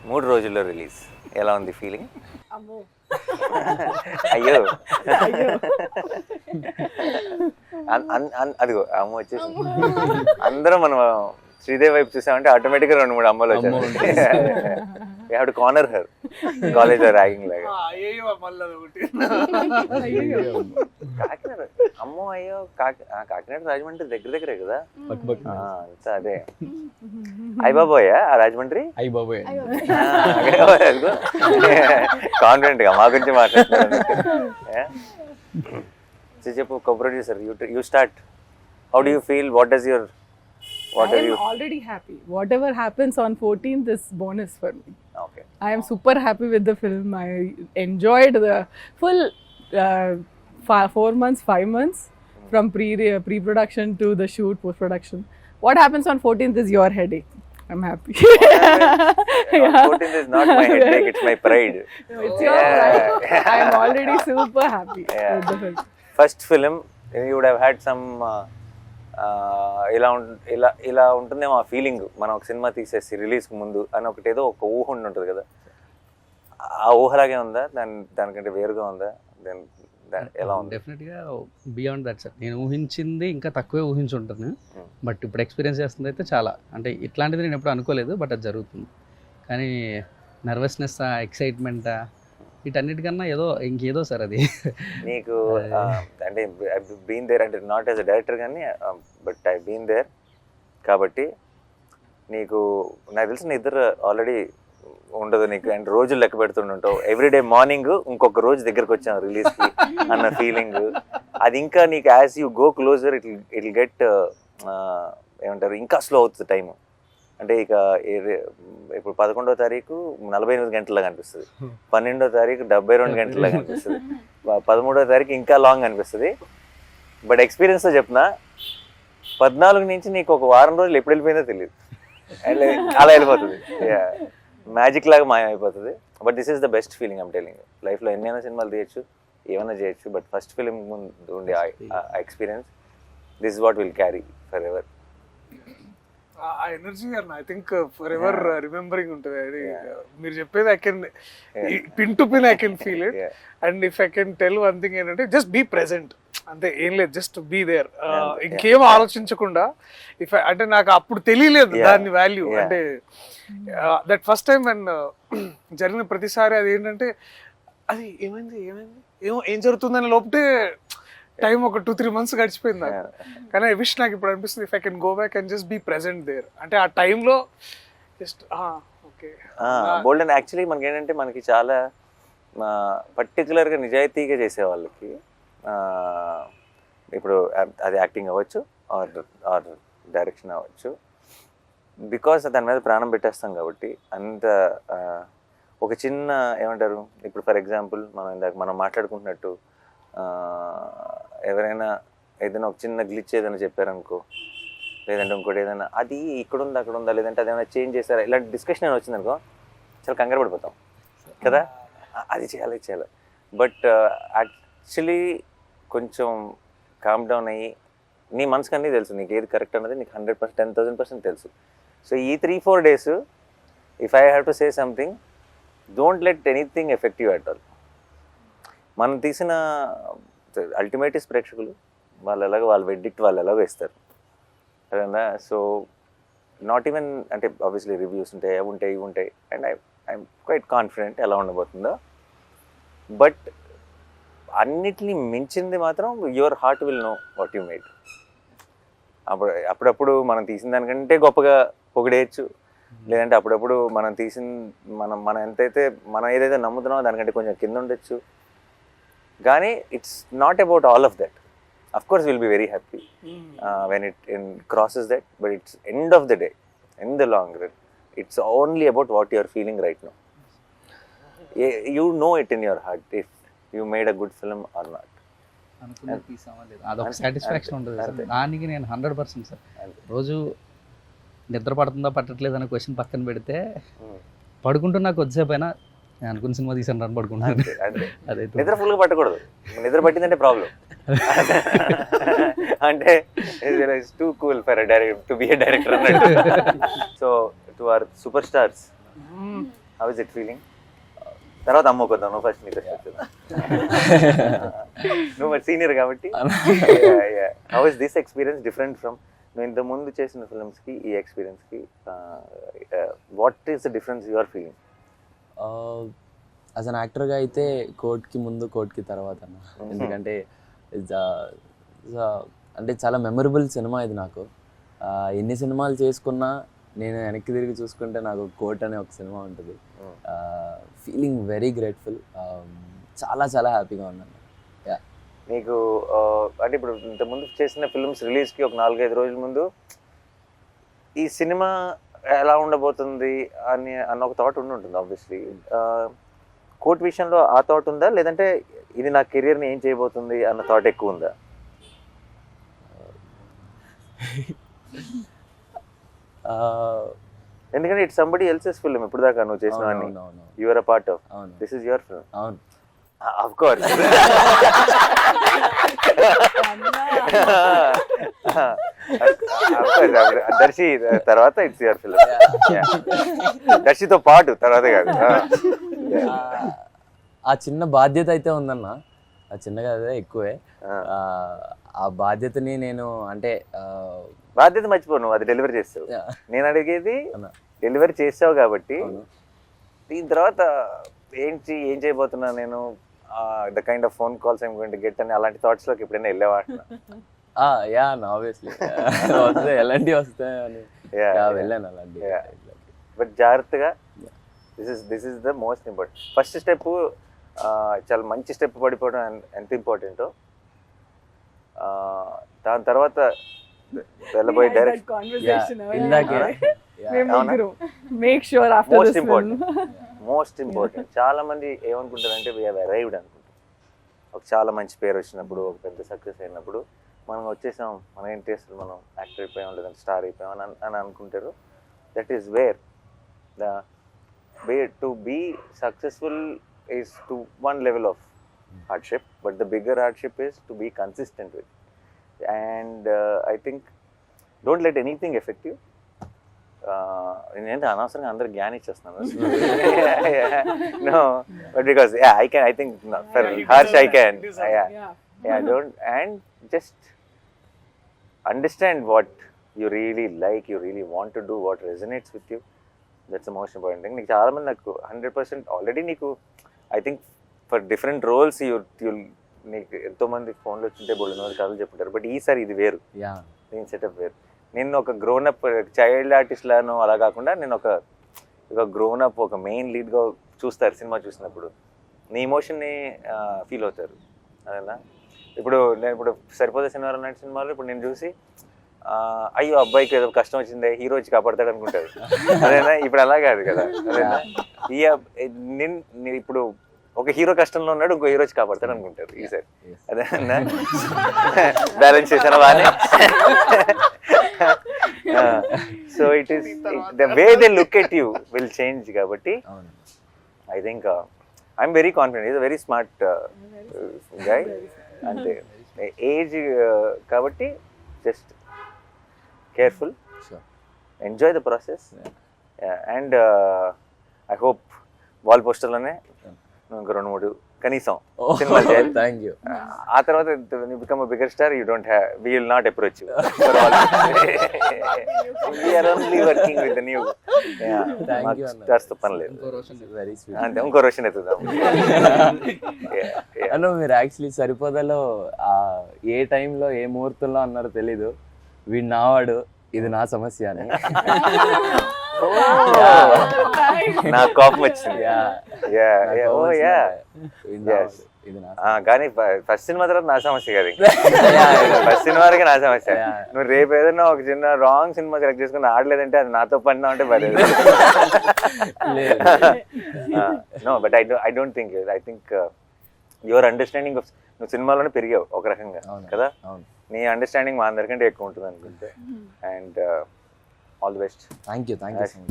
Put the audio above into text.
3 రోజుల్లో రిలీజ్. ఎలా ఉంది ఫీలింగ్? అమ్మో అయ్యో అయ్యో అదిగో అమ్మ వచ్చేసి అందరం మనం శ్రీదేవి వైపు చూసామంటే ఆటోమేటిక్గా 2-3 అమ్మలు వచ్చారు. కార్నర్ హర్ కాలేజ్ లో ర్యాగింగ్ లాగా. కాకినాడ అమ్మో అయ్యో కాకినాడ రాజమండ్రి దగ్గర దగ్గరే కదా. అంతా అదే అయ్యబాబోయ్ ఆ రాజమండ్రి అయ్యబాబోయ్ కాన్ఫిడెంట్ గా మా గురించి మాట్లాడుతున్నారు. చెప్పు co-producer, you start. How do you feel? What does your I am already happy. Whatever happens on 14th is bonus for me. Okay. I am super happy with the film. I enjoyed the full 4 months, 5 months from pre-production to the shoot, post-production. What happens on 14th is your headache. I'm happy. 14th is not my headache, it's my pride. It's your pride. I am already super happy with the film. First film, you would have had some ఇలా ఉంటుందేమో ఆ feeling. మనం ఒక cinema తీసేసి రిలీజ్కి ముందు అని ఒకటి ఏదో ఒక ఊహ ఉంటుంది కదా, ఆ ఊహలాగే ఉందా? దానికంటే వేరుగా ఉందా? ఎలా ఉంది? డెఫినెట్గా బియాండ్ దట్ సార్. నేను ఊహించింది ఇంకా తక్కువే ఊహించుంటాను, బట్ ఇప్పుడు ఎక్స్పీరియన్స్ చేస్తుంది అయితే చాలా, అంటే ఇట్లాంటిది నేను ఎప్పుడు అనుకోలేదు, బట్ అది జరుగుతుంది. కానీ నర్వస్నెస్, ఎక్సైట్మెంట్ వీటన్నిటికన్నా ఇంకేదో సార్ అది. నీకు అంటే బీన్ దేర్, అంటే నాట్ యాజ్ అ డైరెక్టర్ కానీ బట్ ఐ బీన్ దేర్ కాబట్టి నీకు నాకు తెలిసిన ఇద్దరు ఆల్రెడీ ఉండదు నీకు, అండ్ రోజులు లెక్క పెడుతుంటావు. ఎవ్రీడే మార్నింగ్ ఇంకొక రోజు దగ్గరకు వచ్చాం రిలీజ్కి అన్న ఫీలింగ్ అది ఇంకా నీకు as you go closer it get ఏమంటారు, ఇంకా స్లో అవుతుంది టైము. అంటే ఇక ఇప్పుడు 11వ తారీఖు 48 గంటల్లాగా అనిపిస్తుంది, 12వ తారీఖు 72 గంటల్లాగా అనిపిస్తుంది, 13వ తారీఖు ఇంకా లాంగ్ అనిపిస్తుంది. బట్ ఎక్స్పీరియన్స్తో చెప్తున్నా, 14 నుంచి నీకు ఒక వారం రోజులు ఎప్పుడు వెళ్ళిపోయిందో తెలియదు, అలా వెళ్ళిపోతుంది, మ్యాజిక్ లాగా మాయమైపోతుంది. But this is the best feeling I'm telling. లైఫ్లో ఎన్నైనా సినిమాలు తీయచ్చు, ఏమైనా చేయొచ్చు, బట్ ఫస్ట్ ఫిలిం ముందు ఉండే experience, this is what will carry for ever. ఆ ఎనర్జీ అన్న I think for ever remembering ఉంటుంది. అది మీరు చెప్పేది I can pin to pin I can feel it. And if I can tell one thing ఏంటంటే just be present, అంతే, ఏం లేదు, జస్ట్ బీ దేర్. ఇంకేం ఆలోచించకుండా అంటే నాకు అప్పుడు తెలియలేదు దాని వాల్యూ. అంటే దట్ ఫస్ట్ టైం అండ్ జరిగిన ప్రతిసారి అది ఏంటంటే అది ఏమైంది ఏం జరుగుతుందని లోపటే టైం ఒక 2-3 months గడిచిపోయింది నాకు. కానీ ఐ విష్ నాకు ఇప్పుడు అనిపిస్తుంది if I can go back and just be present there. అంటే ఆ టైంలో just okay bold. And actually మనకి ఏంటంటే మనకి చాలా పర్టికులర్గా నిజాయితీగా చేసే వాళ్ళకి ఇప్పుడు అది యాక్టింగ్ అవ్వచ్చు ఆర్ డైరెక్షన్ అవ్వచ్చు, బికాస్ దాని మీద ప్రాణం పెట్టేస్తాం కాబట్టి అంత ఒక చిన్న ఏమంటారు, ఇప్పుడు ఫర్ ఎగ్జాంపుల్ మనం మాట్లాడుకుంటున్నట్టు ఎవరైనా ఏదైనా ఒక చిన్న గ్లిచ్ ఏదైనా చెప్పారనుకో, లేదంటే ఇంకోటి ఏదైనా అది ఇక్కడ ఉందా అక్కడ ఉందా, లేదంటే అదేమైనా చేంజ్ చేస్తారా, ఇలాంటి డిస్కషన్ ఏమైనా వచ్చిందనుకో చాలా కంగారు పడిపోతాం కదా, అది చేయాలి. బట్ యాక్చువల్లీ కొంచెం కామ్ డౌన్ అయ్యి నీ మనసుకు అన్నీ తెలుసు, నీకు ఏది కరెక్ట్ అన్నది నీకు 100%, 10,000% తెలుసు. సో ఈ 3-4 days if I have to say something, don't let anything effect you at all. మనం తీసిన అల్టిమేట్ ప్రేక్షకులు వాళ్ళ వెడ్డిక్ట్ వాళ్ళు ఎలాగో ఇస్తారు కదా. సో నాట్ ఈవెన్ అంటే ఆబ్వియస్లీ రివ్యూస్ ఉంటాయి, అవి ఉంటాయి, ఇవి ఉంటాయి, అండ్ ఐఎమ్ క్వైట్ కాన్ఫిడెంట్ ఎలా ఉండబోతుందో. బట్ అన్నిటినీ మించింది మాత్రం your heart will know what you made. అప్పుడప్పుడు మనం తీసిన దానికంటే గొప్పగా పొగిడేయచ్చు, లేదంటే అప్పుడప్పుడు మనం మనం మనం ఏదైతే నమ్ముతున్నామో దానికంటే కొంచెం కింద ఉండొచ్చు. కానీ it's not about all of that. Of course will be very happy when it crosses that, but it's end of the day, in the long run, it's only about what you are feeling right now. You know it in your heart if you made a good film or not. అనుకునే peace అవ్వలేదు, అదొక satisfaction ఉంటుంది sir. దానికి నేను 100% sir. రోజు నిద్ర పడుతుందా పట్టట్లేదు అనే క్వశ్చన్ పక్కన పెడితే, పడుకుంటున్నా కొద్దిసేపు అయినా నేను అనుకున్న సినిమా తీసాను రన్ పడుకుంటాను. అదే నిద్ర ఫుల్గా పట్టకూడదు, నిద్ర పట్టిందంటే ప్రాబ్లం. అంటే it's too cool for to be a director అన్నట్టు. So to our super stars, how is it feeling? తర్వాత అమ్ముకుందాం, నువ్వు ఫస్ట్ నీకు నువ్వు సీనియర్ కాబట్టి. How is this experience different from నువ్వు ఇంత ముందు చేసిన ఫిల్మ్స్కి ఈ ఎక్స్పీరియన్స్కి? What is the difference you are feeling? As an యాక్టర్గా అయితే కోర్ట్కి ముందు కోర్ట్కి తర్వాత అన్న. ఎందుకంటే అంటే చాలా మెమరబుల్ సినిమా ఇది నాకు. ఎన్ని సినిమాలు చేసుకున్నా నేను వెనక్కి తిరిగి చూసుకుంటే నాకు కోర్ట్ అనే ఒక సినిమా ఉంటుంది. ఫీలింగ్ వెరీ గ్రేట్ఫుల్, చాలా చాలా హ్యాపీగా ఉన్నాను. నీకు అంటే ఇప్పుడు ఇంతకుముందు చేసిన ఫిల్మ్స్ రిలీజ్కి ఒక 4-5 రోజుల ముందు ఈ సినిమా ఎలా ఉండబోతుంది అన్న ఒక థాట్ ఉంటుంది ఆబ్వియస్లీ. కోర్ట్ విషయంలో ఆ థాట్ ఉందా, లేదంటే ఇది నా కెరియర్ని ఏం చేయబోతుంది అన్న థాట్ ఎక్కువ ఉందా? ఎందుకంటే ఇట్స్ సంబడి ఎల్సెస్ ఫిల్మ్. ఇప్పుడు దాకా నువ్వు చేసినవన్నీ you are a part of. This is your film. అవును, of course. దర్శి తర్వాత ఇట్స్ యువర్ ఫిల్మ్. దర్శితో పాటు తర్వాత కాదు. ఆ చిన్న బాధ్యత అయితే ఉందన్న, ఆ చిన్నగా అదే ఎక్కువే. ఆ బాధ్యతని నేను అంటే బాధ్యత మర్చిపో, నువ్వు అది డెలివరీ చేస్తావు. నేను అడిగేది డెలివరీ చేసావు కాబట్టి దీని తర్వాత ఏం చేయబోతున్నా నేను, the kind of phone calls I'm going to get అని అలాంటి థాట్స్ లోకి ఎప్పుడైనా వెళ్ళేవా? యా ఆబ్వియస్లీ వస్తే ఎలాంటివి వస్తాయని వెళ్ళాను అలాంటి. బట్ జాగ్రత్తగా, this is the most important. First step చాలా మంచి స్టెప్ పడిపోవడం ఎంత ఇంపార్టెంటో, దాని తర్వాత వెళ్ళబోయే డైరెక్ట్ మోస్ట్ ఇంపార్టెంట్. చాలా మంది ఏమనుకుంటారంటే వీ హ్యావ్ అరైవ్డ్ అనుకుంటారు. ఒక చాలా మంచి పేరు వచ్చినప్పుడు, ఒక పెద్ద సక్సెస్ అయినప్పుడు మనం వచ్చేసాం, మన ఏంటి అసలు మనం యాక్టర్ అయిపోయాం లేదంటే స్టార్ అయిపోయాం అని అనుకుంటారు. That is where the way to be successful is to one level of hardship, but the bigger hardship is to be consistent with. And I think don't let anything affect you. నేనంటే అనవసరంగా అందరు జ్ఞానం ఇచ్చేస్తున్నాను. No, but because I think for harsh I can. Don't, and just understand what you really like, you really want to do, what resonates with you. That's the most important thing. నీకు చాలా మంది నాకు 100% already నీకు I think for different roles నీకు ఎంతోమంది ఫోన్లో వచ్చింటే బోల్డ్ కథలు చెప్పుంటారు. బట్ ఈసారి ఇది వేరు, నేను సెటప్ వేరు. నేను ఒక గ్రోనప్ చైల్డ్ ఆర్టిస్ట్ లాను అలా కాకుండా నేను ఒక గ్రోనప్ ఒక మెయిన్ లీడ్గా చూస్తారు సినిమా చూసినప్పుడు, నీ ఎమోషన్ని ఫీల్ అవుతారు. అదేనా ఇప్పుడు నేను సరిపోతే శనివారం నాటి సినిమాలో ఇప్పుడు నేను చూసి అయ్యో అబ్బాయికి ఏదో కష్టం వచ్చిందే, హీరో వచ్చి కాపాడతాడు అనుకుంటారు. అదేనా ఇప్పుడు అలా కాదు కదా. అదేనా ఇప్పుడు ఒక హీరో కష్టంలో ఉన్నాడు, ఇంకో హీరో వచ్చి కాపాడతాడు అనుకుంటారు ఈసారి. అదేనా బ్యాలెన్స్ చేశాను బాగానే. So it is the way they look at you will change. కాబట్టి I think I'm very confident. Is a very smart guy. అంటే ఏజ్ కాబట్టి just careful, enjoy the process. And I hope wall పోస్టర్లోనే ఇంకా 2-3 కనీసం సినిమాలు చేయాలి. Thank you. ఆ తర్వాత become a bigger star, you don't have, we will not approach you. We are only working with the new stars. పని లేదు అంతే. ఇంకో రోషన్ ఎత్తుదాం. అన్న మీరు యాక్చువల్లీ సరిపోదలో ఏ టైంలో ఏ ముహూర్తంలో అన్నారో తెలీదు, వీడు నావాడు, ఇది నా సమస్య అని. నాకు కోపం వచ్చింది. కానీ ఫస్ట్ సినిమా తర్వాత నా సమస్య కదా. ఫస్ట్ సినిమా వరకు నా సమస్య. నువ్వు రేపు ఏదైనా ఒక చిన్న రాంగ్ సినిమా సెలెక్ట్ చేసుకుని ఆడలేదంటే అది నాతో పడినా అంటే పర్లేదు. No, but I don't think. I think your understanding of, నువ్వు సినిమాలోనే పెరిగావు ఒక రకంగా కదా. నీ అండర్స్టాండింగ్ మా అందరికంటే ఎక్కువ ఉంటుంది అనుకుంటే. And all the best. Thank you.